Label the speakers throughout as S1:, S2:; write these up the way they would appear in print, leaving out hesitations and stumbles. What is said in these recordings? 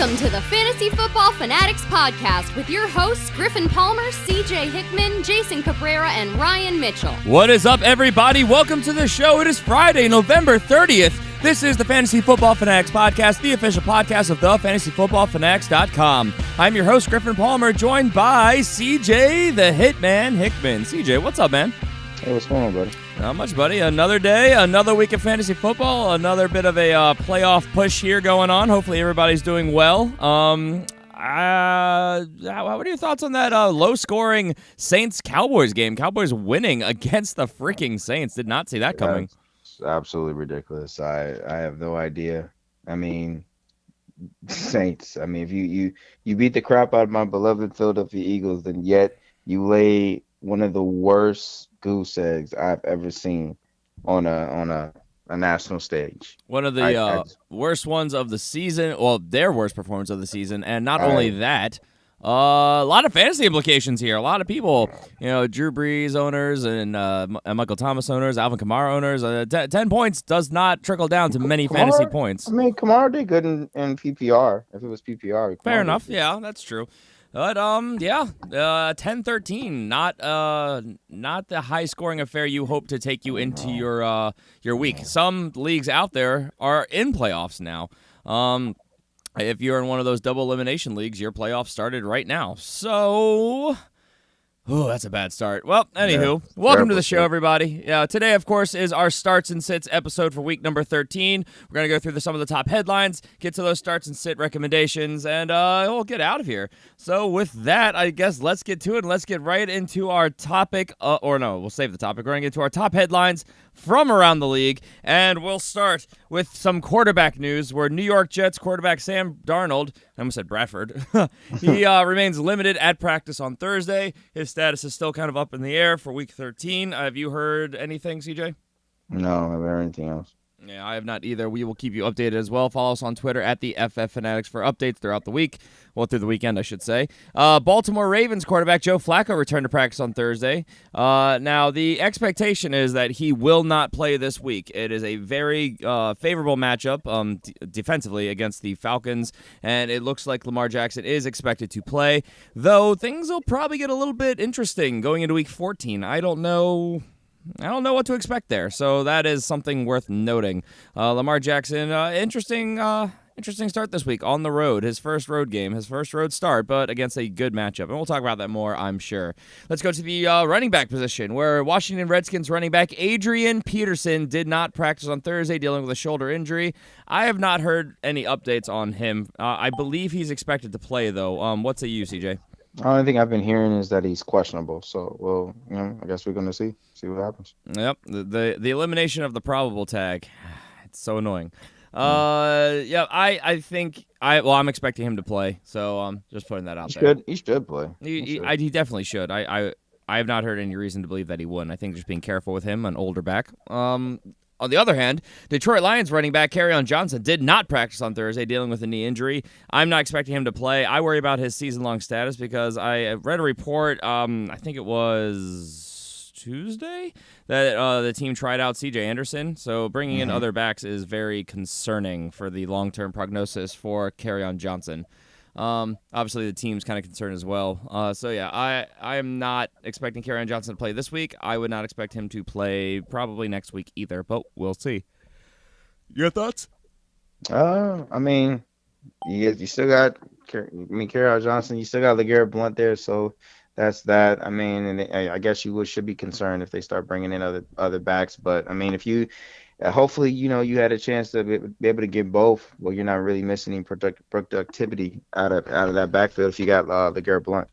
S1: Welcome to the Fantasy Football Fanatics podcast with your hosts Griffin Palmer, CJ Hickman, Jason Cabrera, and Ryan Mitchell.
S2: What is up, everybody? Welcome to the show. It is Friday, November 30th. This is the Fantasy Football Fanatics podcast, the official podcast of thefantasyfootballfanatics.com. I'm your host, Griffin Palmer, joined by CJ, the Hitman Hickman. CJ, what's up, man?
S3: Hey, what's going on, buddy?
S2: Not much, buddy. Another day, another week of fantasy football, another bit of a playoff push here going on. Hopefully everybody's doing well. What are your thoughts on that low-scoring Saints-Cowboys game? Cowboys winning against the freaking Saints. Did not see that coming.
S3: It's absolutely ridiculous. I have no idea. I mean, Saints. I mean, if you beat the crap out of my beloved Philadelphia Eagles, and yet you lay one of the worst goose eggs I've ever seen on a national stage.
S2: One of the worst ones of the season. Well, their worst performance of the season, and not only that, a lot of fantasy implications here. A lot of people, Drew Brees owners and Michael Thomas owners, Alvin Kamara owners. 10 points does not tricle down to many fantasy points.
S3: I mean, Kamara did good in PPR. If it was PPR,
S2: fair enough. Yeah, that's true. But 10-13, not the high scoring affair you hope to take you into your week. Some leagues out there are in playoffs now. If you're in one of those double elimination leagues, your playoffs started right now. So, that's a bad start. Well, anywho, welcome to the show, everybody. Today, of course, is our starts and sits episode for week number 13. We're going to go through some of the top headlines, get to those starts and sit recommendations, and we'll get out of here. So with that, I guess let's get to it, and let's get right into our topic. We'll save the topic. We're going to get to our top headlines from around the league, and we'll start with some quarterback news where New York Jets quarterback Sam Darnold, I almost said Bradford, he remains limited at practice on Thursday. His status is still kind of up in the air for week 13. Have you heard anything, CJ?
S3: No, I haven't heard anything else.
S2: Yeah, I have not either. We will keep you updated as well. Follow us on Twitter at the FF Fanatics for updates throughout the week. Well, through the weekend, I should say. Baltimore Ravens quarterback Joe Flacco returned to practice on Thursday. Now, the expectation is that he will not play this week. It is a very favorable matchup defensively against the Falcons, and it looks like Lamar Jackson is expected to play, though things will probably get a little bit interesting going into week 14. I don't know what to expect there, so that is something worth noting. Lamar Jackson, interesting start this week on the road. His first road game, his first road start, but against a good matchup. And we'll talk about that more, I'm sure. Let's go to the running back position, where Washington Redskins running back Adrian Peterson did not practice on Thursday, dealing with a shoulder injury. I have not heard any updates on him. I believe he's expected to play, though. What's it you, CJ?
S3: The only thing I've been hearing is that he's questionable. So, I guess we're going to see what happens.
S2: Yep, the elimination of the probable tag. It's so annoying. I think I'm expecting him to play. So just putting that out there.
S3: He should play.
S2: He definitely should. I have not heard any reason to believe that he wouldn't. I think just being careful with him, an older back. On the other hand, Detroit Lions running back Kerryon Johnson did not practice on Thursday, dealing with a knee injury. I'm not expecting him to play. I worry about his season-long status because I read a report, I think it was Tuesday, that the team tried out C.J. Anderson. So bringing in other backs is very concerning for the long-term prognosis for Kerryon Johnson. Obviously, the team's kind of concerned as well. I am not expecting Kerryon Johnson to play this week. I would not expect him to play probably next week either, but we'll see. Your thoughts?
S3: I mean, you still got Kerryon Johnson. You still got LeGarrette Blount there, so that's that. I mean, and I guess you should be concerned if they start bringing in other backs. But I mean, if you hopefully, you had a chance to be able to get both. Well, you're not really missing any productivity out of that backfield if you got LeGarrette Blount.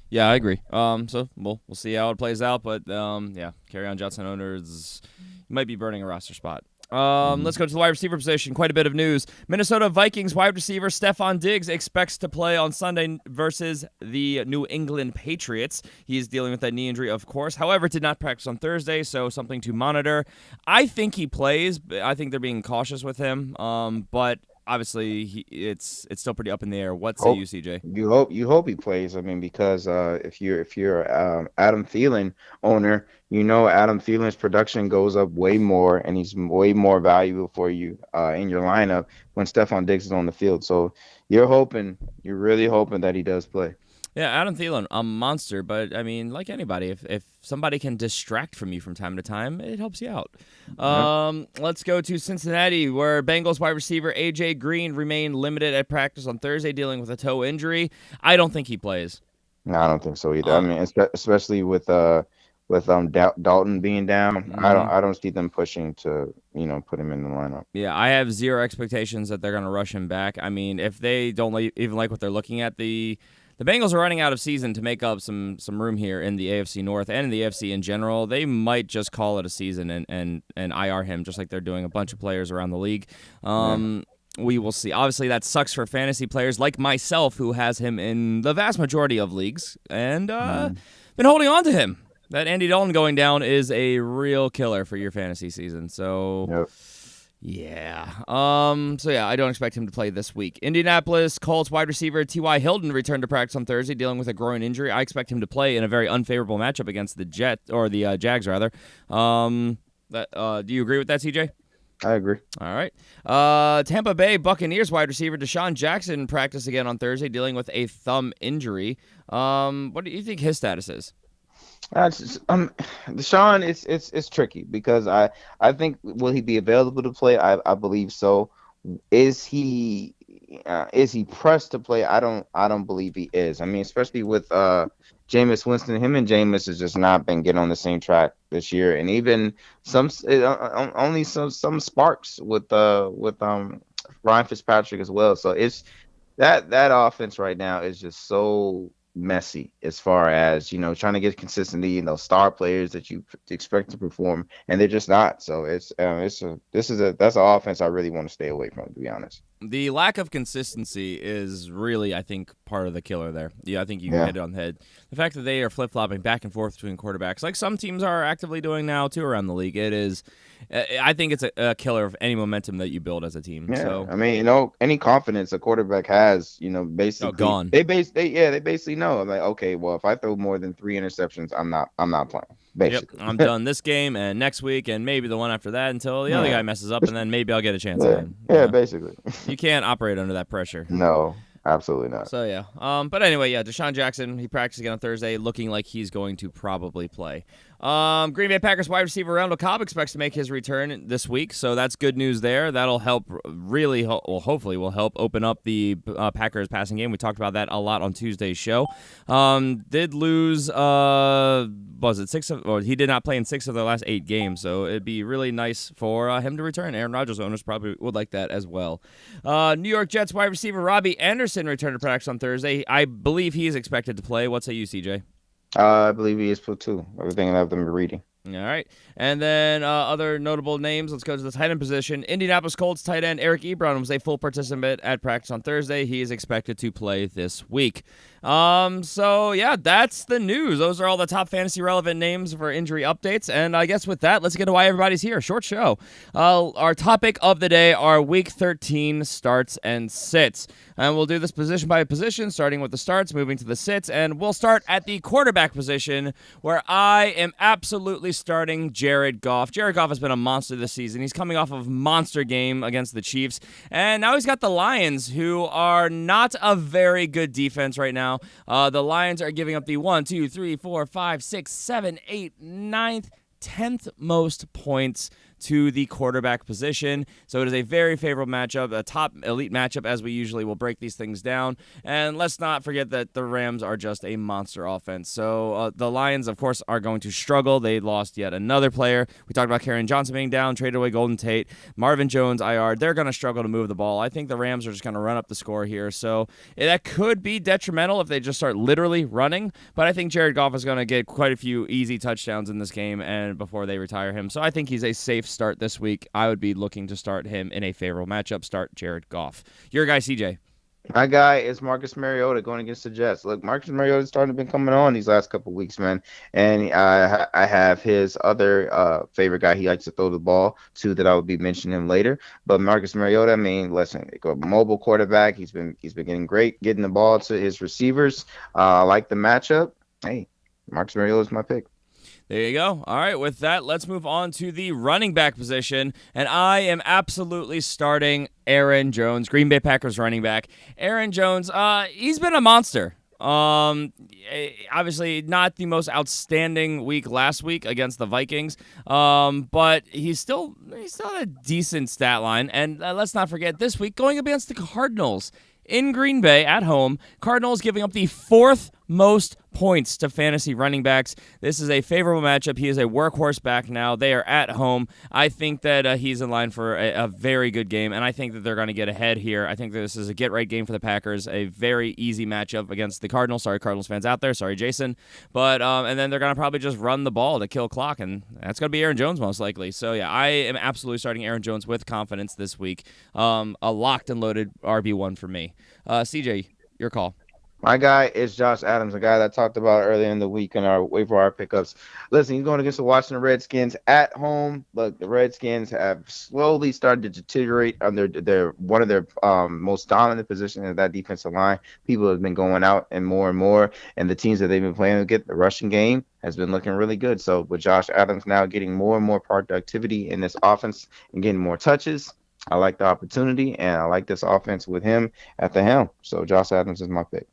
S2: Yeah, I agree. So we'll see how it plays out. But Kerryon Johnson owners might be burning a roster spot. Let's go to the wide receiver position. Quite a bit of news. Minnesota Vikings wide receiver Stephon Diggs expects to play on Sunday versus the New England Patriots. He's dealing with that knee injury, of course. However, did not practice on Thursday, so something to monitor. I think he plays. I think they're being cautious with him. But obviously, it's still pretty up in the air. What say you, CJ?
S3: You hope he plays. I mean, because if you're Adam Thielen owner, Adam Thielen's production goes up way more, and he's way more valuable for you in your lineup when Stephon Diggs is on the field. So, you're really hoping that he does play.
S2: Yeah, Adam Thielen, a monster, but I mean, like anybody, if somebody can distract from you from time to time, it helps you out.
S3: Yeah.
S2: Let's go to Cincinnati, where Bengals wide receiver AJ Green remained limited at practice on Thursday, dealing with a toe injury. I don't think he plays.
S3: No, I don't think so either. I mean, especially with Dalton being down, I don't see them pushing to put him in the lineup.
S2: Yeah, I have zero expectations that they're going to rush him back. I mean, if they don't even like what they're looking at, the Bengals are running out of season to make up some room here in the AFC North and in the AFC in general. They might just call it a season and IR him, just like they're doing a bunch of players around the league. We will see. Obviously, that sucks for fantasy players like myself, who has him in the vast majority of leagues and been holding on to him. That Andy Dalton going down is a real killer for your fantasy season. So,
S3: Yep.
S2: yeah. I don't expect him to play this week. Indianapolis Colts wide receiver T.Y. Hilton returned to practice on Thursday, dealing with a groin injury. I expect him to play in a very unfavorable matchup against the Jags, rather. Do you agree with that, CJ?
S3: I agree.
S2: All right. Tampa Bay Buccaneers wide receiver Deshaun Jackson practiced again on Thursday, dealing with a thumb injury. What do you think his status is?
S3: Deshaun, it's tricky because I think, will he be available to play? I believe so. Is he pressed to play? I don't believe he is. I mean, especially with Jameis Winston, him and Jameis has just not been getting on the same track this year, and even only some sparks with Ryan Fitzpatrick as well. So it's that offense right now is just so messy as far as trying to get consistency, star players that you expect to perform, and they're just not. So that's an offense I really want to stay away from, to be honest.
S2: The lack of consistency is really, I think, part of the killer there. Yeah, I think you hit it on the head. The fact that they are flip-flopping back and forth between quarterbacks, like some teams are actively doing now, too, around the league, I think it's a killer of any momentum that you build as a team.
S3: Yeah,
S2: So,
S3: I mean, any confidence a quarterback has, basically,
S2: gone.
S3: They basically know, like, okay, well, if I throw more than 3 interceptions, I'm not playing. Basically.
S2: Yep, I'm done this game and next week and maybe the one after that until the other guy messes up, and then maybe I'll get a chance again.
S3: Yeah, basically.
S2: You can't operate under that pressure.
S3: No, absolutely not.
S2: So, yeah. But anyway, Deshaun Jackson, he practiced again on Thursday, looking like he's going to probably play. Green Bay Packers wide receiver Randall Cobb expects to make his return this week, so that's good news there. That'll help hopefully will help open up the Packers passing game. We talked about that a lot on Tuesday's show. Did lose, he did not play in 6 of their last 8 games, so it'd be really nice for him to return. Aaron Rodgers owners probably would like that as well. New York Jets wide receiver Robbie Anderson returned to practice on Thursday. I believe he is expected to play. What say you, CJ?
S3: I believe he is put 2. Everything I've been reading.
S2: All right. And then other notable names. Let's go to the tight end position. Indianapolis Colts tight end Eric Ebron was a full participant at practice on Thursday. He is expected to play this week. So, yeah, that's the news. Those are all the top fantasy relevant names for injury updates. And I guess with that, let's get to why everybody's here. Short show. Our topic of the day are Week 13 starts and sits. And we'll do this position by position, starting with the starts, moving to the sits. And we'll start at the quarterback position, where I am absolutely starting Jared Goff. Jared Goff has been a monster this season. He's coming off of a monster game against the Chiefs. And now he's got the Lions, who are not a very good defense right now. The Lions are giving up the 1, 2, 3, 4, 5, 6, 7, 8, 9th, 10th most points to the quarterback position. So it is a very favorable matchup, a top elite matchup, as we usually will break these things down. And let's not forget that the Rams are just a monster offense. So the Lions, of course, are going to struggle. They lost yet another player. We talked about Kerryon Johnson being down, traded away Golden Tate, Marvin Jones, IR. They're going to struggle to move the ball. I think the Rams are just going to run up the score here. So that could be detrimental if they just start literally running. But I think Jared Goff is going to get quite a few easy touchdowns in this game and before they retire him. So I think he's a safe start this week. I would be looking to start him in a favorable matchup. Start Jared Goff. Your guy, CJ.
S3: My guy is Marcus Mariota going against the Jets. Look, Marcus Mariota is starting to be coming on these last couple of weeks, man. And I have his other favorite guy he likes to throw the ball to that I will be mentioning him later. But Marcus Mariota, I mean, listen, a mobile quarterback. He's been getting great, getting the ball to his receivers. I like the matchup. Hey, Marcus Mariota is my pick.
S2: There you go. All right, with that, let's move on to the running back position, and I am absolutely starting Aaron Jones, Green Bay Packers running back. Aaron Jones, he's been a monster. Obviously not the most outstanding week last week against the Vikings, but he's still had a decent stat line. And let's not forget this week going against the Cardinals in Green Bay at home. Cardinals giving up the 4th most points to fantasy running backs. This is a favorable matchup. He is a workhorse back now. They are at home. I think that he's in line for a very good game, and I think that they're going to get ahead here. I think that this is a get-right game for the Packers, a very easy matchup against the Cardinals. Sorry, Cardinals fans out there. Sorry, Jason. But and then they're going to probably just run the ball to kill clock, and that's going to be Aaron Jones most likely. So, yeah, I am absolutely starting Aaron Jones with confidence this week. A locked and loaded RB1 for me. CJ, your call.
S3: My guy is Josh Adams, a guy that I talked about earlier in the week in our waiver wire pickups. Listen, he's going against the Washington Redskins at home. Look, the Redskins have slowly started to deteriorate under their one of their most dominant positions in that defensive line. People have been going out and more, and the teams that they've been playing against, the rushing game has been looking really good. So with Josh Adams now getting more and more productivity in this offense and getting more touches, I like the opportunity, and I like this offense with him at the helm. So Josh Adams is my pick.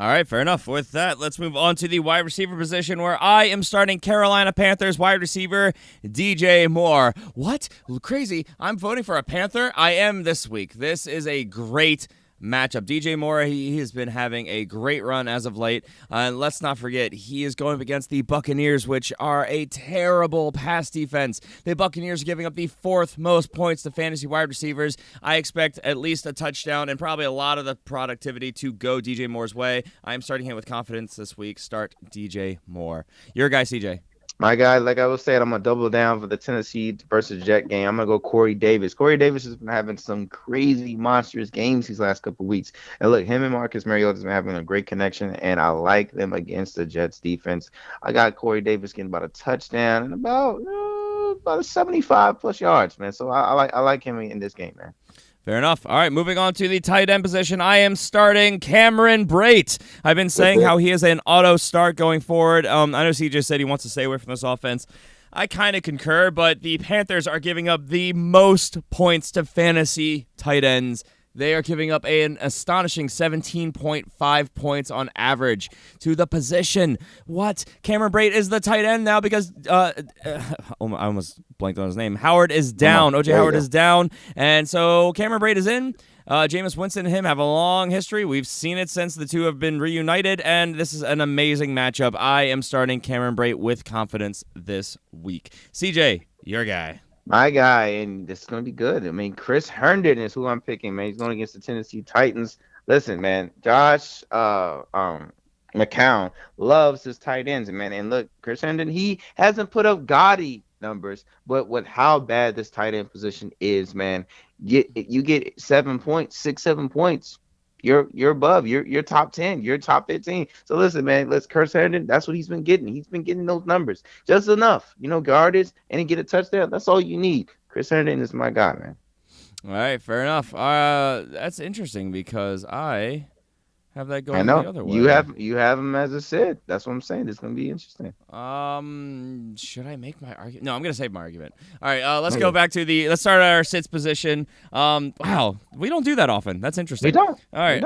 S2: All right, fair enough. With that, let's move on to the wide receiver position where I am starting Carolina Panthers wide receiver DJ Moore. What? Crazy. I'm voting for a Panther? I am this week. This is a great matchup. DJ Moore, he has been having a great run as of late. And let's not forget, he is going up against the Buccaneers, which are a terrible pass defense. The Buccaneers are giving up the 4th most points to fantasy wide receivers. I expect at least a touchdown and probably a lot of the productivity to go DJ Moore's way. I am starting him with confidence this week. Start DJ Moore. Your guy, CJ.
S3: My guy, like I was saying, I'm going to double down for the Tennessee versus Jet game. I'm going to go Corey Davis. Corey Davis has been having some crazy, monstrous games these last couple of weeks. And look, him and Marcus Mariota has been having a great connection, and I like them against the Jets defense. I got Corey Davis getting about a touchdown and about 75-plus yards, man. So I like him in this game, man.
S2: Fair enough. All right, moving on to the tight end position. I am starting Cameron Brate. I've been saying how he is an auto start going forward. I know CJ said he wants to stay away from this offense. I kind of concur, but the Panthers are giving up the most points to fantasy tight ends. They are giving up an astonishing 17.5 points on average to the position. What? Cameron Brate is the tight end now because I almost blanked on his name. Howard is down. O.J. Howard is down. And so Cameron Brate is in. Jameis Winston and him have a long history. We've seen it since the two have been reunited, and this is an amazing matchup. I am starting Cameron Brate with confidence this week. CJ, your guy.
S3: My guy, and this is going to be good. I mean, Chris Herndon is who I'm picking, man. He's going against the Tennessee Titans. Listen, man, Josh McCown loves his tight ends, man. And look, Chris Herndon, he hasn't put up gaudy numbers, but with how bad this tight end position is, man, you get 7 points, 6-7 points. You're above. You're top 10. You're top 15. So listen, man. Chris Herndon. That's what he's been getting. He's been getting those numbers just enough. Guarded and he get a touchdown. That's all you need. Chris Herndon is my guy, man.
S2: All right, fair enough. That's interesting because I have that going the other way.
S3: You have him as a sit. That's what I'm saying. It's going to be interesting.
S2: Should I make my argument? No, I'm going to save my argument. All right, let's go back to let's start at our sits position. Wow, we don't do that often. That's interesting.
S3: We don't.
S2: All right.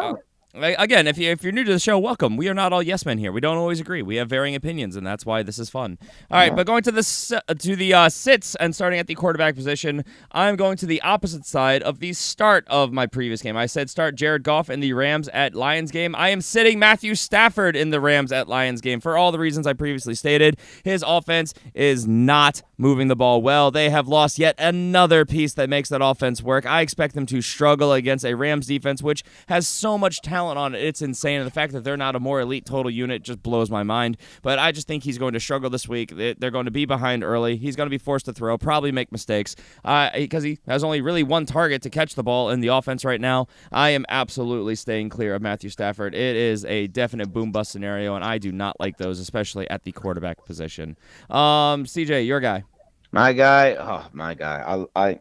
S2: Again, if you're new to the show, welcome. We are not all yes men here. We don't always agree. We have varying opinions, and that's why this is fun. All right, but going to the sits and starting at the quarterback position, I'm going to the opposite side of the start of my previous game. I said start Jared Goff in the Rams at Lions game. I am sitting Matthew Stafford in the Rams at Lions game for all the reasons I previously stated. His offense is not moving the ball well. They have lost yet another piece that makes that offense work. I expect them to struggle against a Rams defense, which has so much talent on it. It's insane. And the fact that they're not a more elite total unit just blows my mind. But I just think he's going to struggle this week. They're going to be behind early. He's going to be forced to throw, probably make mistakes because he has only really one target to catch the ball in the offense right now. I am absolutely staying clear of Matthew Stafford. It is a definite boom-bust scenario, and I do not like those, especially at the quarterback position. CJ, your guy.
S3: My guy.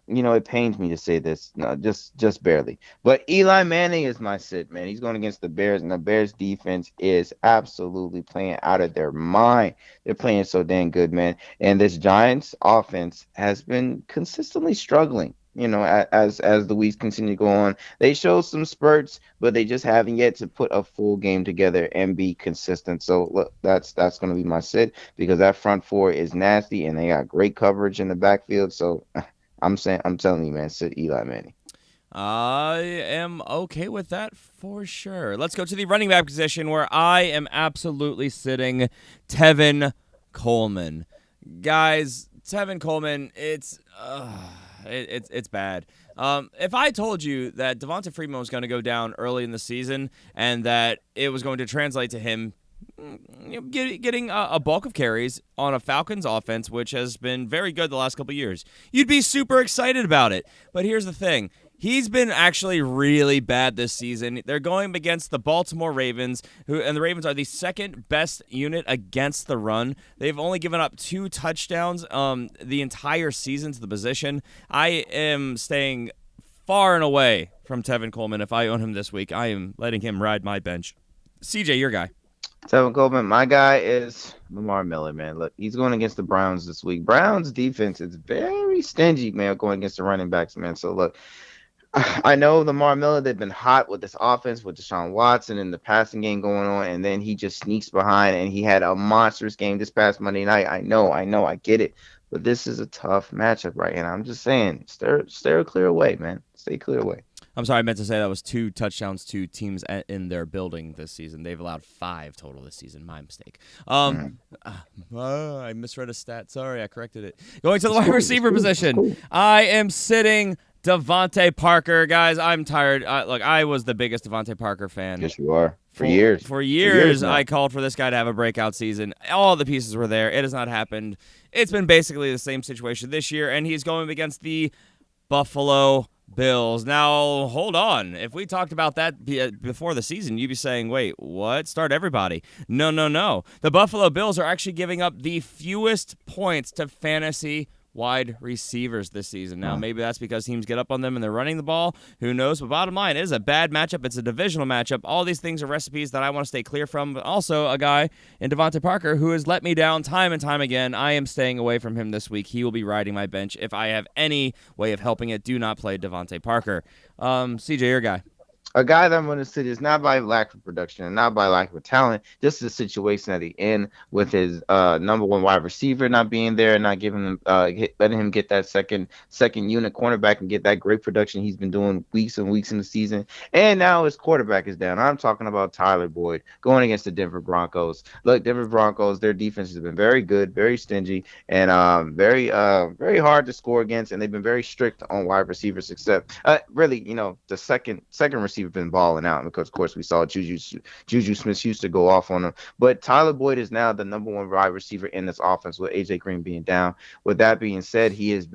S3: It pains me to say this, no, just barely. But Eli Manning is my sit, man. He's going against the Bears, and the Bears defense is absolutely playing out of their mind. They're playing so dang good, man. And this Giants offense has been consistently struggling. As the weeks continue to go on, they show some spurts, but they just haven't yet to put a full game together and be consistent. So look, that's going to be my sit because that front four is nasty and they got great coverage in the backfield. So I'm telling you, man, sit Eli Manning.
S2: I am okay with that for sure. Let's go to the running back position where I am absolutely sitting Tevin Coleman. Guys, Tevin Coleman, it's bad. If I told you that Devonta Freeman was going to go down early in the season and that it was going to translate to him getting a bulk of carries on a Falcons offense, which has been very good the last couple of years, you'd be super excited about it. But here's the thing. He's been actually really bad this season. They're going against the Baltimore Ravens, and the Ravens are the second best unit against the run. They've only given up 2 touchdowns the entire season to the position. I am staying far and away from Tevin Coleman. If I own him this week, I am letting him ride my bench. CJ, your guy.
S3: Tevin Coleman, my guy is Lamar Miller, man. Look, he's going against the Browns this week. Browns defense is very stingy, man, going against the running backs, man. So look, I know Lamar Miller, they've been hot with this offense with Deshaun Watson and the passing game going on, and then he just sneaks behind, and he had a monstrous game this past Monday night. I know, I get it. But this is a tough matchup, right? And I'm just saying, stay clear away, man. Stay clear away.
S2: I'm sorry, I meant to say that was 2 touchdowns to teams in their building this season. They've allowed 5 total this season. My mistake. I misread a stat. Sorry, I corrected it. Going to the wide receiver position, I am sitting Devontae Parker. Guys, I'm tired. Look, I was the biggest Devontae Parker fan.
S3: Yes, you are. For years.
S2: For years, I called for this guy to have a breakout season. All the pieces were there. It has not happened. It's been basically the same situation this year, and he's going against the Buffalo Bills. Now, hold on. If we talked about that before the season, you'd be saying, wait, what? Start everybody. No. The Buffalo Bills are actually giving up the fewest points to fantasy wide receivers this season. Now, maybe that's because teams get up on them and they're running the ball. Who knows? But bottom line, it is a bad matchup. It's a divisional matchup. All these things are recipes that I want to stay clear from. But also a guy in Devontae Parker who has let me down time and time again. I am staying away from him this week. He will be riding my bench. If I have any way of helping it, do not play Devontae Parker. CJ, your guy.
S3: A guy that I'm going to sit is not by lack of production and not by lack of talent, just the situation at the end with his number one wide receiver not being there and not giving him letting him get that second unit cornerback and get that great production he's been doing weeks and weeks in the season. And now his quarterback is down. I'm talking about Tyler Boyd going against the Denver Broncos. Look, Denver Broncos, their defense has been very good, very stingy, and very hard to score against, and they've been very strict on wide receivers, except really, the second receiver been balling out because, of course, we saw Juju Smith-Schuster go off on him. But Tyler Boyd is now the number one wide receiver in this offense with A.J. Green being down. With that being said, his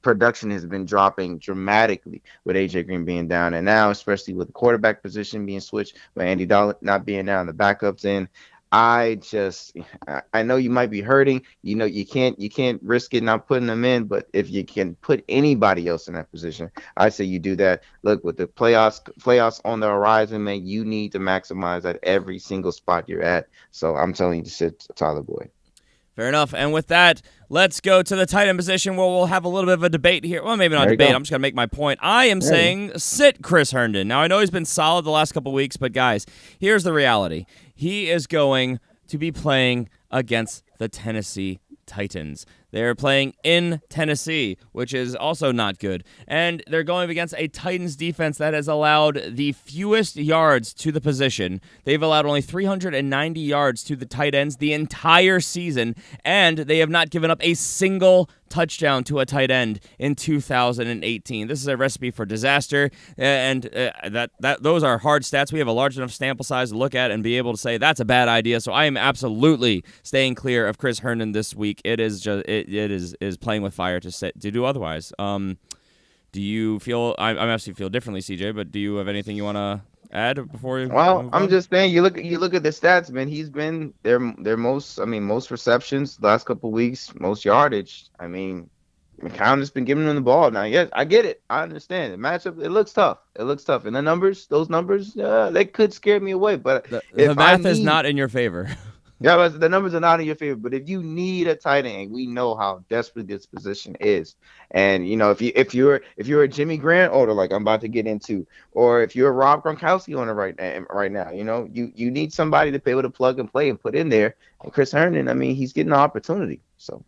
S3: production has been dropping dramatically with A.J. Green being down. And now, especially with the quarterback position being switched, with Andy Dalton not being down, the backups in, I know you might be hurting. You can't risk it not putting them in, but if you can put anybody else in that position, I say you do that. Look, with the playoffs on the horizon, man, you need to maximize at every single spot you're at. So I'm telling you to sit Tyler Boyd.
S2: Fair enough. And with that, let's go to the tight end position where we'll have a little bit of a debate here. Well, maybe not debate. I'm just going to make my point. I am saying sit Chris Herndon. Now, I know he's been solid the last couple of weeks, but guys, here's the reality. He is going to be playing against the Tennessee Titans. They're playing in Tennessee, which is also not good. And they're going against a Titans defense that has allowed the fewest yards to the position. They've allowed only 390 yards to the tight ends the entire season, and they have not given up a single touchdown to a tight end in 2018. This is a recipe for disaster, and those are hard stats. We have a large enough sample size to look at and be able to say that's a bad idea. So I am absolutely staying clear of Chris Herndon this week. It is just it is playing with fire to do otherwise. Do you feel? I actually feel differently, CJ. But do you have anything you want to add before you?
S3: Well, I'm just saying, you look at the stats, man. He's been their most receptions the last couple of weeks, most yardage. I mean, McCown's been giving him the ball now. Yes, I get it. I understand the matchup. It looks tough. And the numbers, those numbers, they could scare me away. But
S2: the math is not in your favor.
S3: Yeah, but the numbers are not in your favor. But if you need a tight end, we know how desperate this position is. And if you're a Jimmy Grant owner, like I'm about to get into, or if you're a Rob Gronkowski owner right now, you need somebody to be able to plug and play and put in there. And Chris Herndon, I mean, he's getting an opportunity. So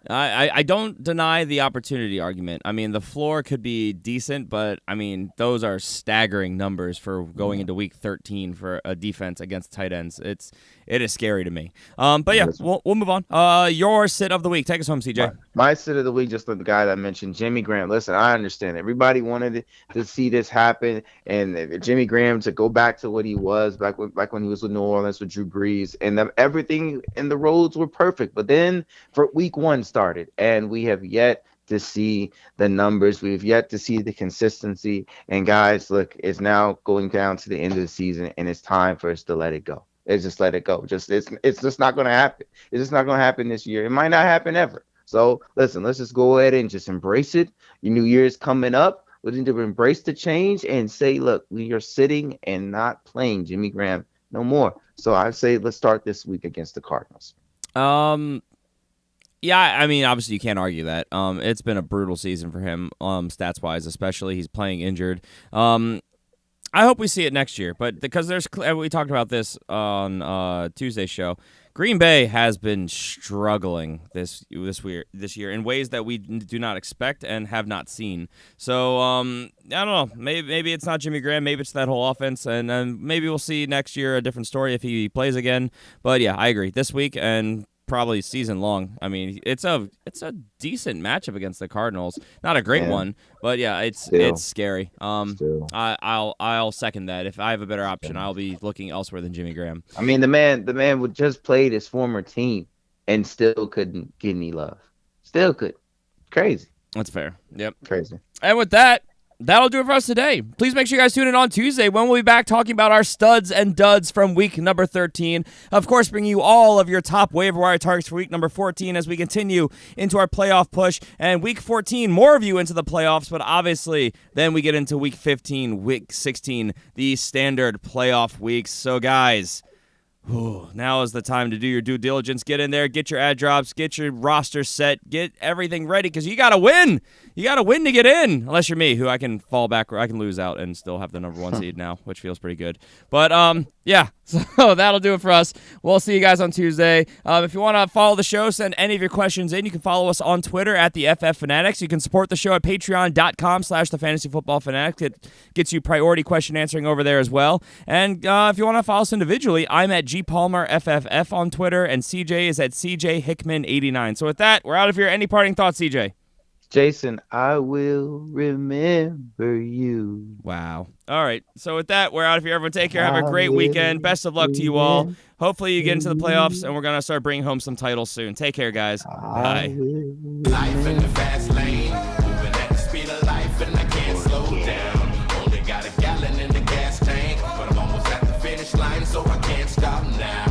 S2: I don't deny the opportunity argument. I mean, the floor could be decent, but I mean, those are staggering numbers for going into week 13 for a defense against tight ends. It is scary to me. But yeah, we'll move on. Your sit of the week. Take us home, CJ.
S3: My sit of the week, just like the guy that I mentioned, Jimmy Graham. Listen, I understand. Everybody wanted to see this happen, and Jimmy Graham to go back to what he was back when he was with New Orleans with Drew Brees, and everything and the roads were perfect. But then for week 1 started, and we have yet to see the numbers. We've yet to see the consistency. And guys, look, it's now going down to the end of the season, and it's time for us to let it go. It's just let it go. It's just not going to happen. It's just not going to happen this year. It might not happen ever. So listen, let's just go ahead and just embrace it. Your New Year's coming up. We need to embrace the change and say, look, we are sitting and not playing Jimmy Graham no more. So I say let's start this week against the Cardinals.
S2: Yeah, I mean, obviously you can't argue that. It's been a brutal season for him, stats-wise, especially. He's playing injured. I hope we see it next year, but because we talked about this on Tuesday's show, Green Bay has been struggling this year in ways that we do not expect and have not seen. So I don't know. Maybe it's not Jimmy Graham. Maybe it's that whole offense, and maybe we'll see next year a different story if he plays again. But yeah, I agree. This week and probably season long. I mean, it's a decent matchup against the Cardinals. Not a great one, but yeah, it's scary. I'll second that. If I have a better option, I'll be looking elsewhere than Jimmy Graham.
S3: I mean, the man would just played his former team and still couldn't get any love. Still could. Crazy.
S2: That's fair. Yep.
S3: Crazy.
S2: And with that, that'll do it for us today. Please make sure you guys tune in on Tuesday when we'll be back talking about our studs and duds from week number 13. Of course, bringing you all of your top waiver wire targets for week number 14 as we continue into our playoff push. And week 14, more of you into the playoffs, but obviously then we get into week 15, week 16, the standard playoff weeks. So guys, now is the time to do your due diligence. Get in there, get your ad drops, get your roster set, get everything ready because you got to win. You got to win to get in, unless you're me, who I can fall back or I can lose out and still have the number 1 seed now, which feels pretty good. But yeah, so that'll do it for us. We'll see you guys on Tuesday. If you want to follow the show, send any of your questions in. You can follow us on Twitter at the FF Fanatics. You can support the show at patreon.com/thefantasyfootballfanatics. It gets you priority question answering over there as well. And if you want to follow us individually, I'm at GPalmerFFF on Twitter, and CJ is at CJ Hickman89. So with that, we're out of here. Any parting thoughts, CJ?
S3: Jason, I will remember you.
S2: Wow. All right. So with that, we're out of here. Everyone take care. Have a great weekend. Best of luck to you all. Hopefully you get into the playoffs, and we're going to start bringing home some titles soon. Take care, guys. Bye.
S4: Life in the fast lane. Moving at the speed of life, and I can't slow down. Only got a gallon in the gas tank, but I'm almost at the finish line, so I can't stop now.